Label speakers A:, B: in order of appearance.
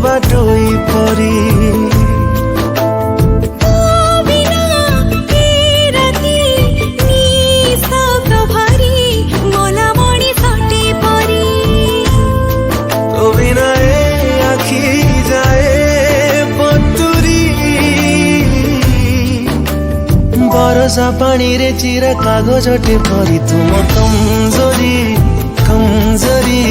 A: बाटोई परी बरसा पानी रे चिरा कागज परी तुम कमजोरी कमजोरी